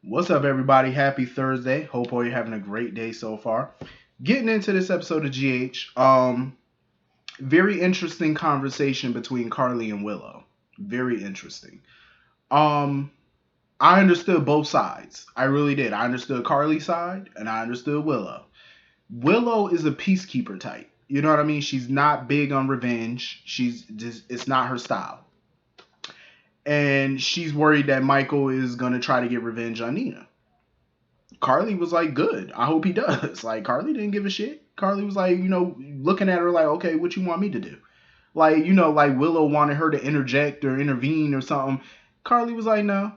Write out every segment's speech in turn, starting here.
What's up, everybody? Happy Thursday. Hope all you're having a great day so far. Getting into this episode of GH, very interesting conversation between Carly and Willow. Very interesting. Um, I understood both sides. I really did. I understood Carly's side and I understood Willow. Willow is a peacekeeper type. You know what I mean? She's not big on revenge. She's just it's not her style. And she's worried that Michael is gonna try to get revenge on Nina. Carly was like, good. I hope he does. Like, Carly didn't give a shit. Carly was like, looking at her like, okay, what you want me to do? Like, like Willow wanted her to interject or intervene or something. Carly was like, no,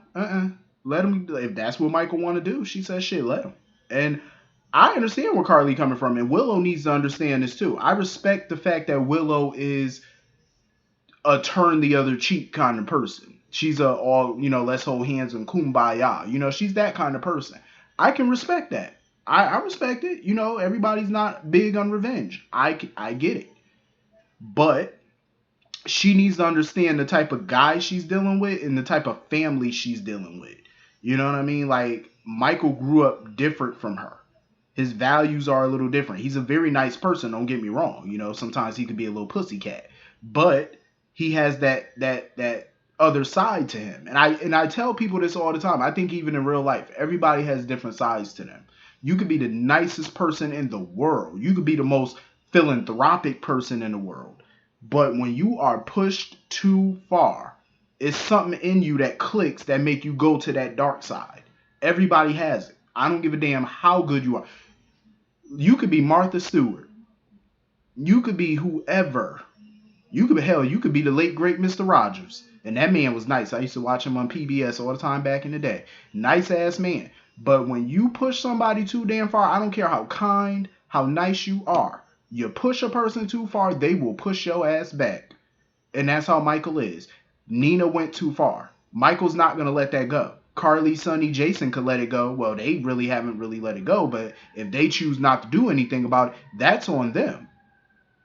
let him. If that's what Michael want to do, she said, shit, let him. And I understand where Carly coming from, and Willow needs to understand this too. I respect the fact that Willow is a turn the other cheek kind of person. She's a all, let's hold hands and kumbaya. She's that kind of person. I can respect that. I respect it. Everybody's not big on revenge. I get it. But she needs to understand the type of guy she's dealing with and the type of family she's dealing with. You know what I mean? Like, Michael grew up different from her. His values are a little different. He's a very nice person, don't get me wrong. Sometimes he could be a little pussycat. But he has that other side to him. And I tell people this all the time. I think even in real life, everybody has different sides to them. You could be the nicest person in the world. You could be the most philanthropic person in the world. But when you are pushed too far, it's something in you that clicks that make you go to that dark side. Everybody has it. I don't give a damn how good you are. You could be Martha Stewart. You could be whoever. You could be the late great Mr. Rogers. And that man was nice. I used to watch him on PBS all the time back in the day. Nice ass man. But when you push somebody too damn far, I don't care how kind, how nice you are. You push a person too far, they will push your ass back. And that's how Michael is. Nina went too far. Michael's not going to let that go. Carly, Sunny, Jason could let it go. Well, they really haven't really let it go. But if they choose not to do anything about it, that's on them.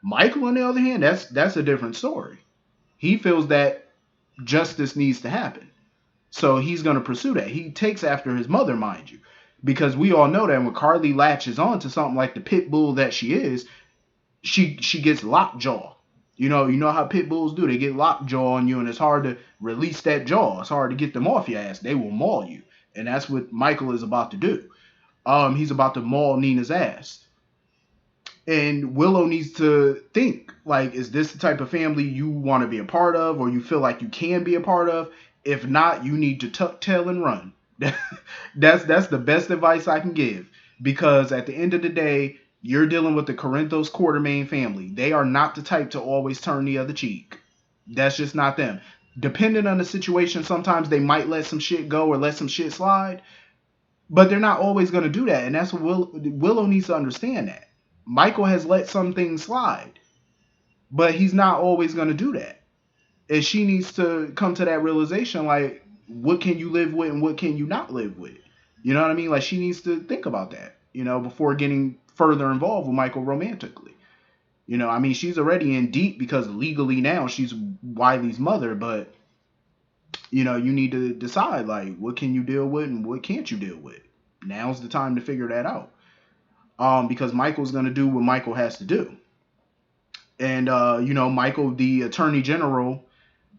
Michael, on the other hand, that's a different story. He feels that justice needs to happen. So he's going to pursue that. He takes after his mother, mind you. Because we all know that when Carly latches on to something like the pit bull that she is, she gets lockjaw. You know how pit bulls do. They get lockjaw on you, and it's hard to release that jaw. It's hard to get them off your ass. They will maul you. And that's what Michael is about to do. He's about to maul Nina's ass. And Willow needs to think, like, is this the type of family you want to be a part of, or you feel like you can be a part of? If not, you need to tuck tail and run. That's the best advice I can give. Because at the end of the day, you're dealing with the Corinthos Quartermaine family. They are not the type to always turn the other cheek. That's just not them. Depending on the situation, sometimes they might let some shit go or let some shit slide. But they're not always going to do that. And that's what Willow needs to understand that. Michael has let some things slide. But he's not always going to do that. And she needs to come to that realization, like, what can you live with and what can you not live with? You know what I mean? Like, she needs to think about that, before getting further involved with Michael romantically. I mean, she's already in deep because legally now she's Wiley's mother, but, you need to decide, like, what can you deal with and what can't you deal with? Now's the time to figure that out. Because Michael's going to do what Michael has to do. And, Michael, the attorney general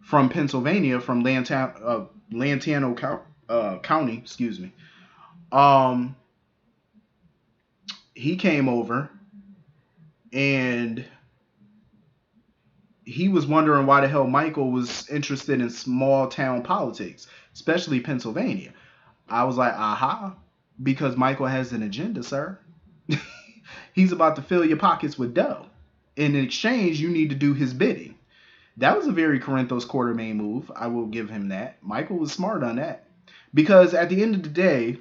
from Pennsylvania, from Lantano County, excuse me, he came over and he was wondering why the hell Michael was interested in small town politics, especially Pennsylvania. I was like, aha, because Michael has an agenda, sir. He's about to fill your pockets with dough. In exchange, you need to do his bidding. That was a very Corinthos Quartermaine move. I will give him that. Michael was smart on that. Because at the end of the day,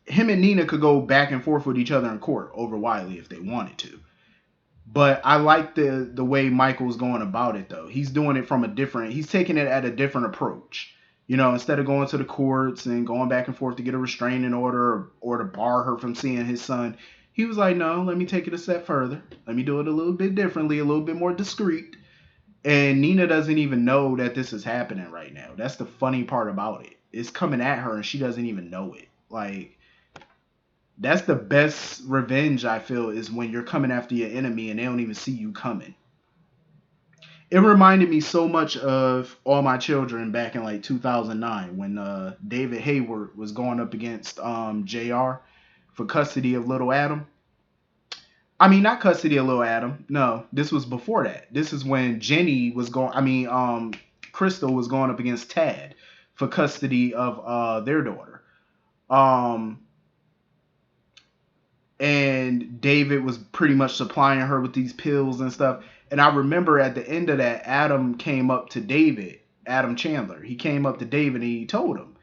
him and Nina could go back and forth with each other in court over Wiley if they wanted to. But I like the way Michael's going about it, though. He's doing it from he's taking it at a different approach. Instead of going to the courts and going back and forth to get a restraining order or to bar her from seeing his son, he was like, no, let me take it a step further. Let me do it a little bit differently, a little bit more discreet. And Nina doesn't even know that this is happening right now. That's the funny part about it. is coming at her and she doesn't even know it. Like, that's the best revenge, I feel, is when you're coming after your enemy and they don't even see you coming. It reminded me so much of All My Children back in like 2009 when David Hayward was going up against JR for custody of little Adam. I mean, not custody of little Adam. No, this was before that. This is when Jenny was going. Crystal was going up against Tad for custody of their daughter. Um, and David was pretty much supplying her with these pills and stuff. And I remember at the end of that, Adam came up to David, Adam Chandler. He came up to David and he told him,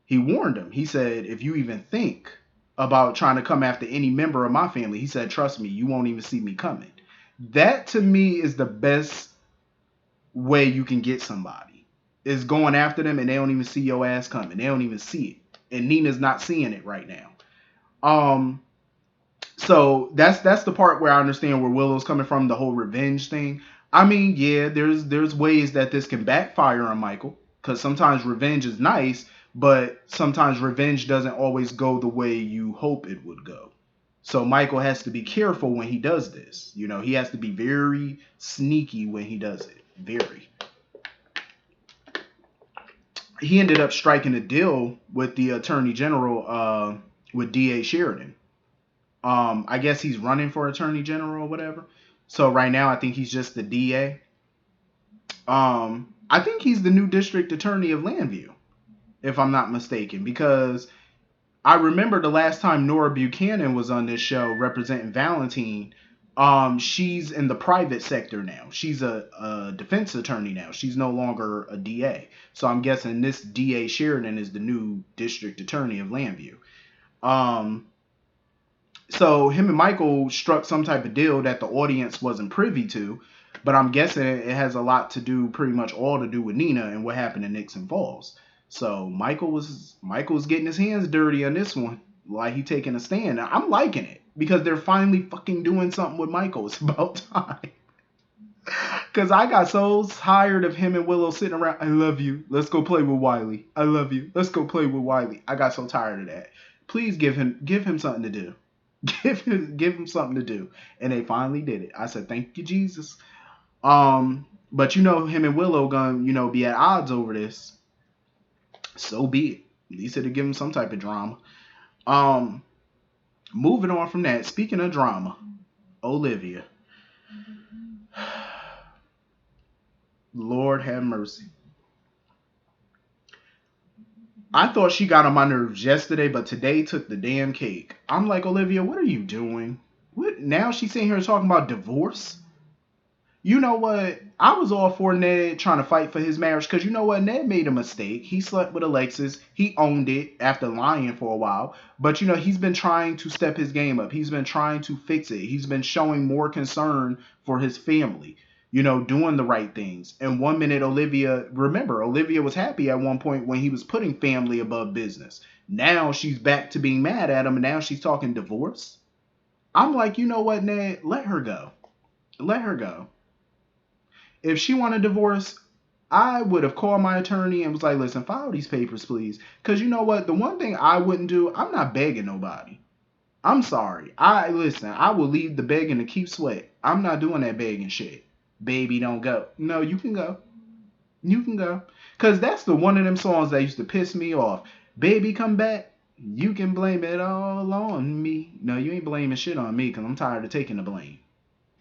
he warned him. He said, if you even think about trying to come after any member of my family, he said, trust me, you won't even see me coming. That to me is the best way you can get somebody, is going after them and they don't even see your ass coming. They don't even see it. And Nina's not seeing it right now. So that's the part where I understand where Willow's coming from, the whole revenge thing. I mean, yeah, there's ways that this can backfire on Michael, because sometimes revenge is nice, but sometimes revenge doesn't always go the way you hope it would go. So Michael has to be careful when he does this. You know, he has to be very sneaky when he does it. Very. He ended up striking a deal with the Attorney General, with DA Sheridan. I guess he's running for Attorney General or whatever. So right now, I think he's just the DA. I think he's the new District Attorney of Landview, if I'm not mistaken, because I remember the last time Nora Buchanan was on this show representing Valentine. She's in the private sector now. She's a defense attorney now. She's no longer a DA. So I'm guessing this DA Sheridan is the new District Attorney of Landview. So him and Michael struck some type of deal that the audience wasn't privy to, but I'm guessing it has a lot to do, pretty much all to do with Nina and what happened in Nixon Falls. So Michael was getting his hands dirty on this one, like he taking a stand. I'm liking it because they're finally fucking doing something with Michael. It's about time. Because I got so tired of him and Willow sitting around. I love you. Let's go play with Wiley. I love you. Let's go play with Wiley. I got so tired of that. Please give him something to do. Give him something to do. And they finally did it. I said, thank you, Jesus. But you know, him and Willow gonna, you know, be at odds over this. So be it. At least it'll give him some type of drama. Moving on from that, speaking of drama, Olivia. Lord have mercy. I thought she got on my nerves yesterday, but today took the damn cake. I'm like, Olivia, what are you doing? What? Now she's sitting here talking about divorce? You know what? I was all for Ned trying to fight for his marriage because you know what? Ned made a mistake. He slept with Alexis. He owned it after lying for a while. But, you know, he's been trying to step his game up. He's been trying to fix it. He's been showing more concern for his family, you know, doing the right things. And 1 minute, Olivia was happy at one point when he was putting family above business. Now she's back to being mad at him, and now she's talking divorce. I'm like, you know what, Ned? Let her go. Let her go. If she wanted a divorce, I would have called my attorney and was like, listen, file these papers, please. Because you know what? The one thing I wouldn't do, I'm not begging nobody. I'm sorry. I will leave the begging to keep sweat. I'm not doing that begging shit. Baby, don't go. No, you can go. You can go. Because that's the one of them songs that used to piss me off. Baby, come back. You can blame it all on me. No, you ain't blaming shit on me because I'm tired of taking the blame.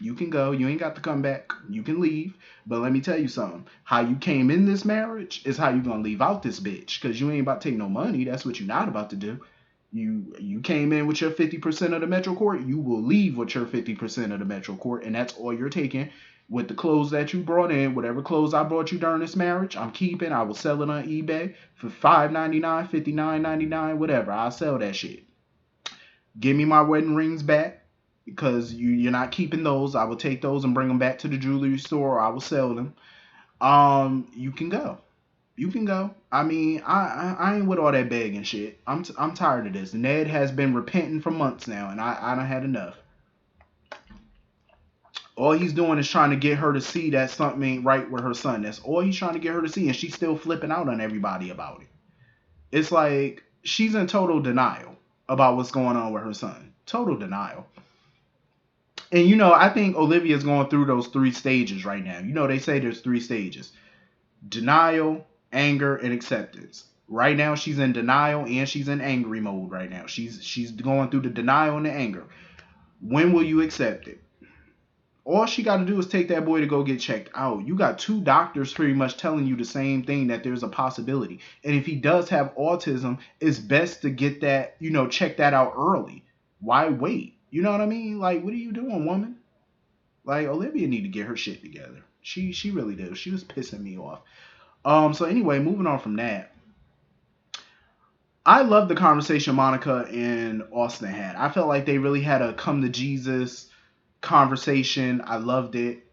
You can go. You ain't got to come back. You can leave. But let me tell you something. How you came in this marriage is how you going to leave out this bitch. Because you ain't about to take no money. That's what you're not about to do. You came in with your 50% of the Metro Court. You will leave with your 50% of the Metro Court. And that's all you're taking. With the clothes that you brought in, whatever clothes I brought you during this marriage, I'm keeping. I will sell it on eBay for $5.99, $59.99, whatever. I'll sell that shit. Give me my wedding rings back. Because you're not keeping those. I will take those and bring them back to the jewelry store, or I will sell them. You can go. You can go. I mean, I ain't with all that begging shit. I'm tired of this. Ned has been repenting for months now, and I done had enough. All he's doing is trying to get her to see that something ain't right with her son. That's all he's trying to get her to see, and she's still flipping out on everybody about it. It's like she's in total denial about what's going on with her son. Total denial. And I think Olivia's going through those three stages right now. They say there's three stages: denial, anger, and acceptance. Right now, she's in denial and she's in angry mode right now. She's going through the denial and the anger. When will you accept it? All she got to do is take that boy to go get checked out. You got two doctors pretty much telling you the same thing, that there's a possibility. And if he does have autism, it's best to get that, check that out early. Why wait? You know what I mean? Like, what are you doing, woman? Like, Olivia need to get her shit together. She really did. She was pissing me off. So anyway, moving on from that. I love the conversation Monica and Austin had. I felt like they really had a come to Jesus conversation. I loved it.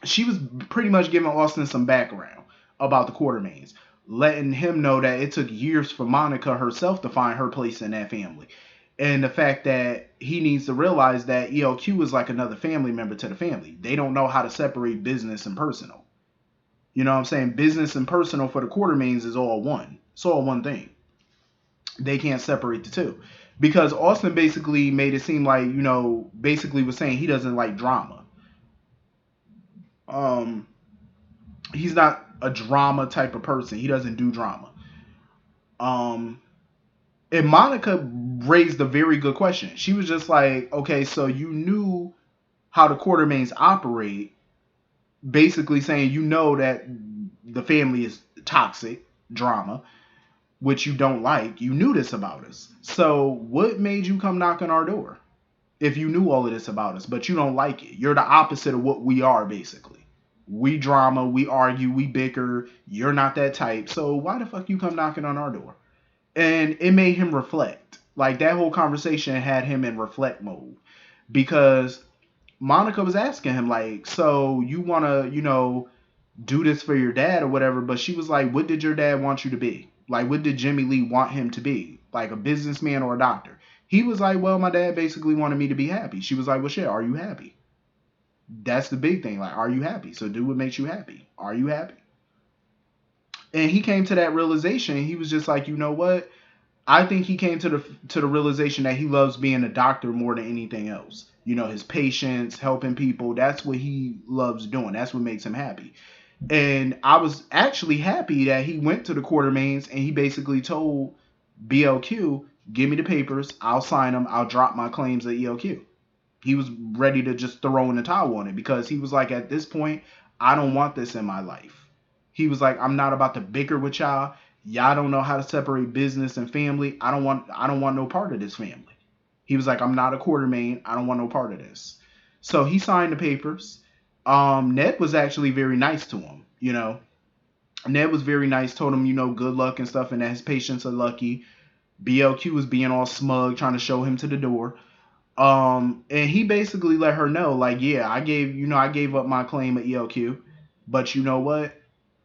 She was pretty much giving Austin some background about the Quartermaines, letting him know that it took years for Monica herself to find her place in that family. And the fact that he needs to realize that ELQ is like another family member to the family. They don't know how to separate business and personal. You know what I'm saying? Business and personal for the Quartermaines is all one. It's all one thing. They can't separate the two. Because Austin basically made it seem like, basically was saying he doesn't like drama. He's not a drama type of person. He doesn't do drama. And Monica raised a very good question. She was just like, okay, so you knew how the Quartermaines operate, basically saying that the family is toxic, drama, which you don't like. You knew this about us. So what made you come knock on our door if you knew all of this about us, but you don't like it? You're the opposite of what we are, basically. We drama, we argue, we bicker. You're not that type. So why the fuck you come knocking on our door? And it made him reflect. Like, that whole conversation had him in reflect mode. Because Monica was asking him, like, so you want to, do this for your dad or whatever. But she was like, what did your dad want you to be? Like, what did Jimmy Lee want him to be? Like, a businessman or a doctor? He was like, well, my dad basically wanted me to be happy. She was like, well, shit, are you happy? That's the big thing. Like, are you happy? So do what makes you happy. Are you happy? And he came to that realization. He was just like, you know what? I think he came to the realization that he loves being a doctor more than anything else. His patients, helping people. That's what he loves doing. That's what makes him happy. And I was actually happy that he went to the Quartermaines and he basically told BLQ, give me the papers, I'll sign them, I'll drop my claims at ELQ. He was ready to just throw in the towel on it because he was like, at this point, I don't want this in my life. He was like, I'm not about to bicker with y'all. Y'all don't know how to separate business and family. I don't want no part of this family. He was like, I'm not a Quartermaine. I don't want no part of this. So he signed the papers. Ned was actually very nice to him, Ned was very nice, told him, good luck and stuff, and that his patients are lucky. BLQ was being all smug, trying to show him to the door. And he basically let her know, like, yeah, I gave up my claim at ELQ, but you know what?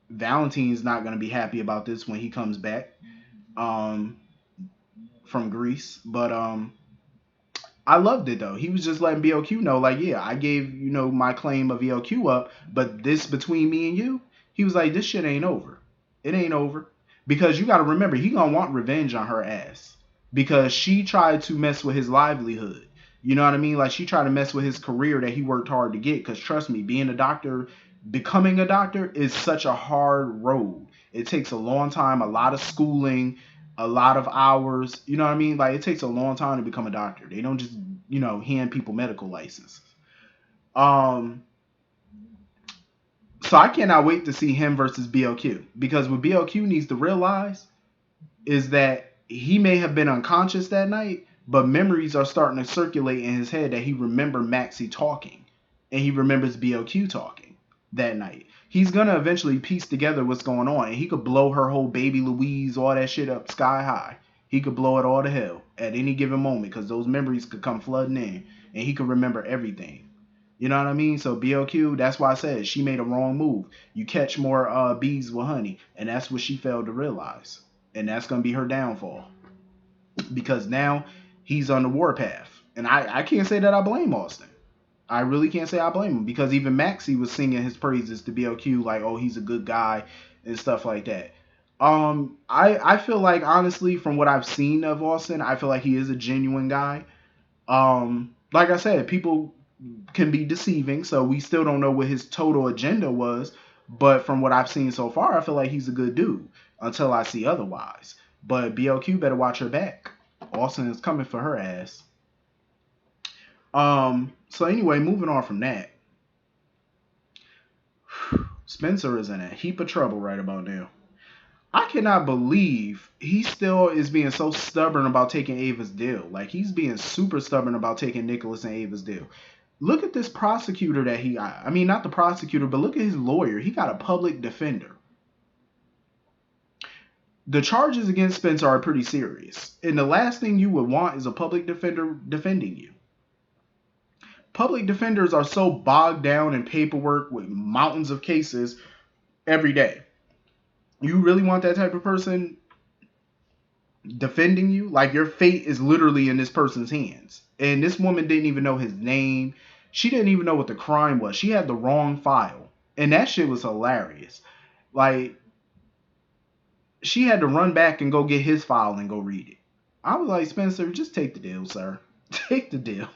Valentine's not going to be happy about this when he comes back from Greece. But I loved it, though. He was just letting BLQ know, like, yeah, I gave, my claim of ELQ up, but this between me and you, he was like, this shit ain't over. It ain't over. Because you got to remember, he going to want revenge on her ass. Because she tried to mess with his livelihood. You know what I mean? Like, she tried to mess with his career that he worked hard to get. Because trust me, being a doctor, becoming a doctor is such a hard road. It takes a long time, a lot of schooling, a lot of hours. You know what I mean? Like, it takes a long time to become a doctor. They don't just, hand people medical licenses. So I cannot wait to see him versus BLQ. Because what BLQ needs to realize is that he may have been unconscious that night, but memories are starting to circulate in his head that he remembered Maxie talking. And he remembers BLQ talking that night. He's going to eventually piece together what's going on. And he could blow her whole baby Louise, all that shit up sky high. He could blow it all to hell at any given moment because those memories could come flooding in. And he could remember everything. You know what I mean? So BLQ, that's why I said she made a wrong move. You catch more bees with honey. And that's what she failed to realize. And that's going to be her downfall. Because now he's on the warpath. And I can't say that I blame Austin. I really can't say I blame him. Because even Maxie was singing his praises to BLQ like, oh, he's a good guy and stuff like that. I feel like honestly, from what I've seen of Austin, I feel like he is a genuine guy. Like I said, people can be deceiving, so we still don't know what his total agenda was. But from what I've seen so far, I feel like he's a good dude until I see otherwise. But BLQ better watch her back. Austin is coming for her ass. So anyway, moving on from that, Spencer is in a heap of trouble right about now. I cannot believe he still is being so stubborn about taking Ava's deal. Like, he's being super stubborn about taking Nicholas and Ava's deal. Look at this prosecutor that he got. I mean, not the prosecutor, but look at his lawyer. He got a public defender. The charges against Spencer are pretty serious. And the last thing you would want is a public defender defending you. Public defenders are so bogged down in paperwork with mountains of cases every day. You really want that type of person defending you? Like, your fate is literally in this person's hands. And this woman didn't even know his name. She didn't even know what the crime was. She had the wrong file. And that shit was hilarious. Like, she had to run back and go get his file and go read it. I was like, Spencer, just take the deal, sir. Take the deal.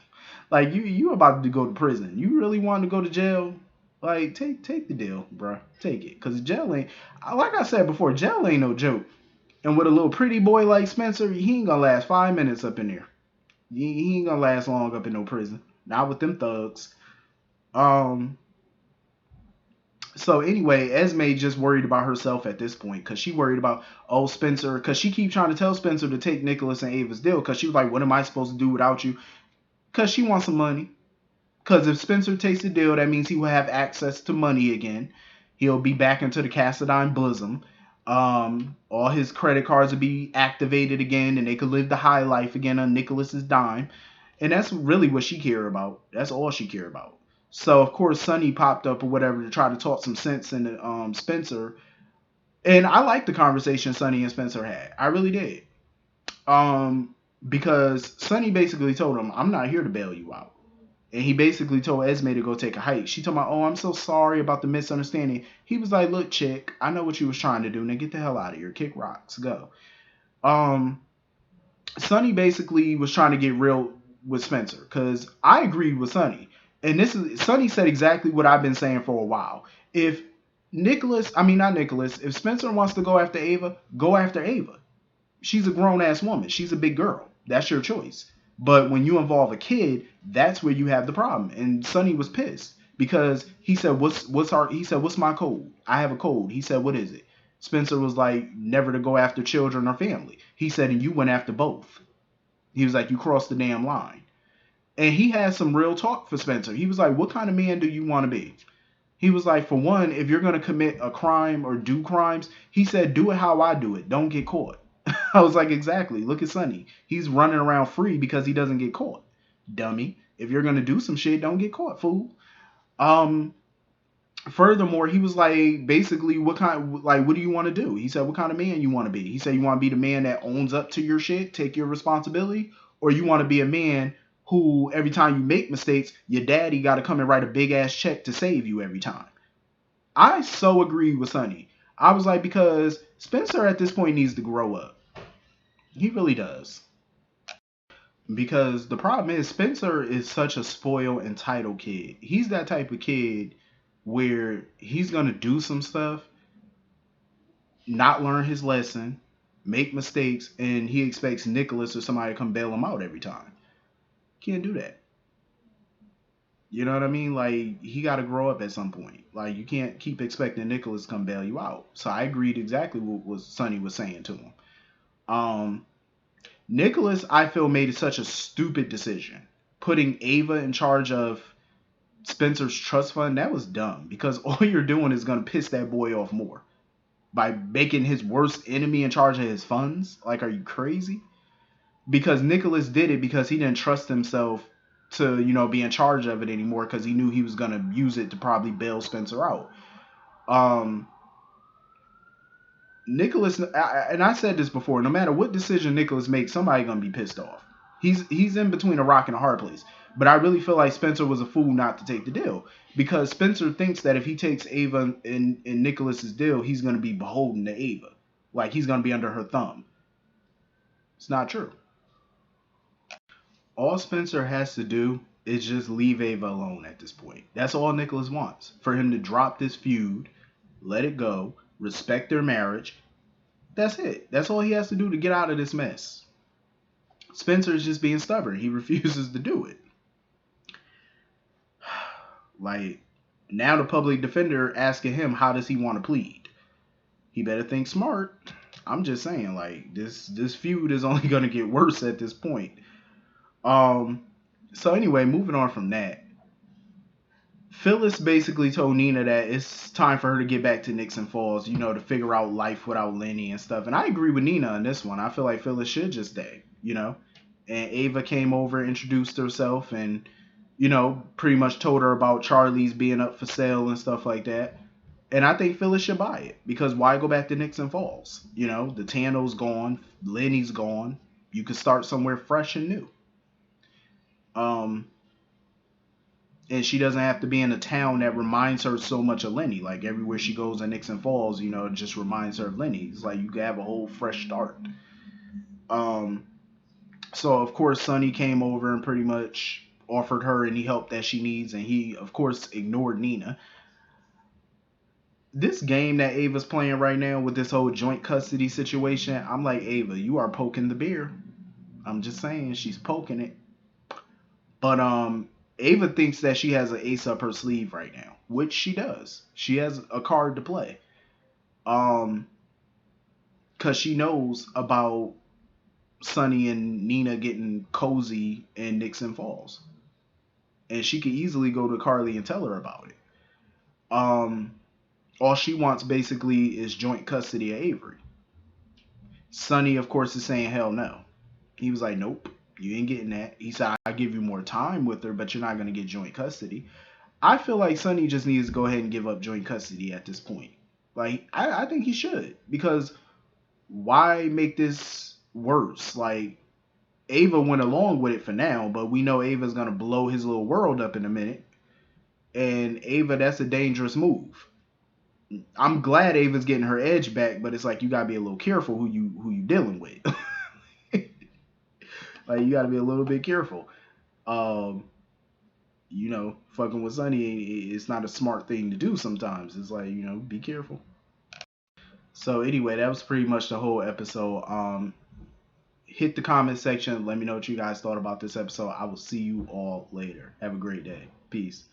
Like, you about to go to prison. You really want to go to jail? Like, take the deal, bro. Take it. Because jail ain't, like I said before, jail ain't no joke. And with a little pretty boy like Spencer, he ain't gonna last 5 minutes up in there. He ain't gonna last long up in no prison. Not with them thugs. So anyway, Esme just worried about herself at this point because she worried about, oh, Spencer, because she keep trying to tell Spencer to take Nicholas and Ava's deal because she was like, what am I supposed to do without you? Because she wants some money. Because if Spencer takes the deal, that means he will have access to money again. He'll be back into the Cassadine bosom. All his credit cards will be activated again, and they could live the high life again on Nicholas's dime. And that's really what she care about. That's all she care about. So of course Sunny popped up or whatever to try to talk some sense into Spencer. And I liked the conversation Sunny and Spencer had. I really did. Because Sunny basically told him, I'm not here to bail you out. And he basically told Esme to go take a hike. She told him, oh, I'm so sorry about the misunderstanding. He was like, look, chick, I know what you was trying to do. Now get the hell out of here. Kick rocks. Go. Sunny basically was trying to get real with Spencer. Because I agreed with Sunny. And Sunny said exactly what I've been saying for a while. If if Spencer wants to go after Ava, go after Ava. She's a grown-ass woman. She's a big girl. That's your choice. But when you involve a kid, that's where you have the problem. And Sunny was pissed because he said, what's my code? I have a code. He said, what is it? Spencer was like, never to go after children or family. He said, and you went after both. He was like, you crossed the damn line. And he had some real talk for Spencer. He was like, what kind of man do you want to be? He was like, for one, if you're going to commit a crime or do crimes, he said, do it how I do it. Don't get caught. I was like, exactly. Look at Sunny. He's running around free because he doesn't get caught. Dummy. If you're going to do some shit, don't get caught, fool. Furthermore, he was like, basically, what do you want to do? He said, what kind of man you want to be? He said, you want to be the man that owns up to your shit, take your responsibility, or you want to be a man who every time you make mistakes, your daddy got to come and write a big ass check to save you every time. I so agree with Sunny. I was like, because Spencer at this point needs to grow up. He really does. Because the problem is Spencer is such a spoiled, entitled kid. He's that type of kid where he's going to do some stuff, not learn his lesson, make mistakes, and he expects Nicholas or somebody to come bail him out every time. Can't do that. You know what I mean? Like, he got to grow up at some point. Like, you can't keep expecting Nicholas to come bail you out. So I agreed exactly what Sunny was saying to him. Nicholas, I feel, made such a stupid decision. Putting Ava in charge of Spencer's trust fund, that was dumb. Because all you're doing is going to piss that boy off more. By making his worst enemy in charge of his funds? Like, are you crazy? Because Nicholas did it because he didn't trust himself to, be in charge of it anymore because he knew he was going to use it to probably bail Spencer out. Nicholas, and I said this before, no matter what decision Nicholas makes, somebody going to be pissed off. He's in between a rock and a hard place. But I really feel like Spencer was a fool not to take the deal. Because Spencer thinks that if he takes Ava and Nicholas's deal, he's going to be beholden to Ava. Like he's gonna be under her thumb. It's not true. All Spencer has to do is just leave Ava alone at this point. That's all Nicholas wants. For him to drop this feud, let it go, respect their marriage. That's it. That's all he has to do to get out of this mess. Spencer is just being stubborn. He refuses to do it. Like, now the public defender asking him how does he want to plead. He better think smart. I'm just saying, like, this feud is only gonna get worse at this point. So anyway, moving on from that. Phyllis basically told Nina that it's time for her to get back to Nixon Falls, to figure out life without Lenny and stuff. And I agree with Nina on this one. I feel like Phyllis should just stay. And Ava came over, introduced herself, and, pretty much told her about Charlie's being up for sale and stuff like that. And I think Phyllis should buy it, because why go back to Nixon Falls? The Tano's gone, Lenny's gone. You could start somewhere fresh and new. And she doesn't have to be in a town that reminds her so much of Lenny. Like everywhere she goes in Nixon Falls, it just reminds her of Lenny. It's like you can have a whole fresh start. So of course Sunny came over and pretty much offered her any help that she needs, and he of course ignored Nina. This game that Ava's playing right now with this whole joint custody situation, I'm like, Ava, you are poking the bear. I'm just saying, she's poking it. But Ava thinks that she has an ace up her sleeve right now, which she does. She has a card to play. Because she knows about Sunny and Nina getting cozy in Nixon Falls. And she could easily go to Carly and tell her about it. All she wants basically is joint custody of Avery. Sunny, of course, is saying hell no. He was like, nope, you ain't getting that. He said, I'll give you more time with her, but you're not going to get joint custody. I feel like Sunny just needs to go ahead and give up joint custody at this point. Like, I think he should. Because why make this worse? Like, Ava went along with it for now, but we know Ava's going to blow his little world up in a minute. And Ava, that's a dangerous move. I'm glad Ava's getting her edge back, but it's like you gotta be a little careful who you dealing with. Like you gotta be a little bit careful. Fucking with Sunny, it's not a smart thing to do sometimes. It's like, be careful. So anyway, that was pretty much the whole episode. Hit the comment section. Let me know what you guys thought about this episode. I will see you all later. Have a great day. Peace.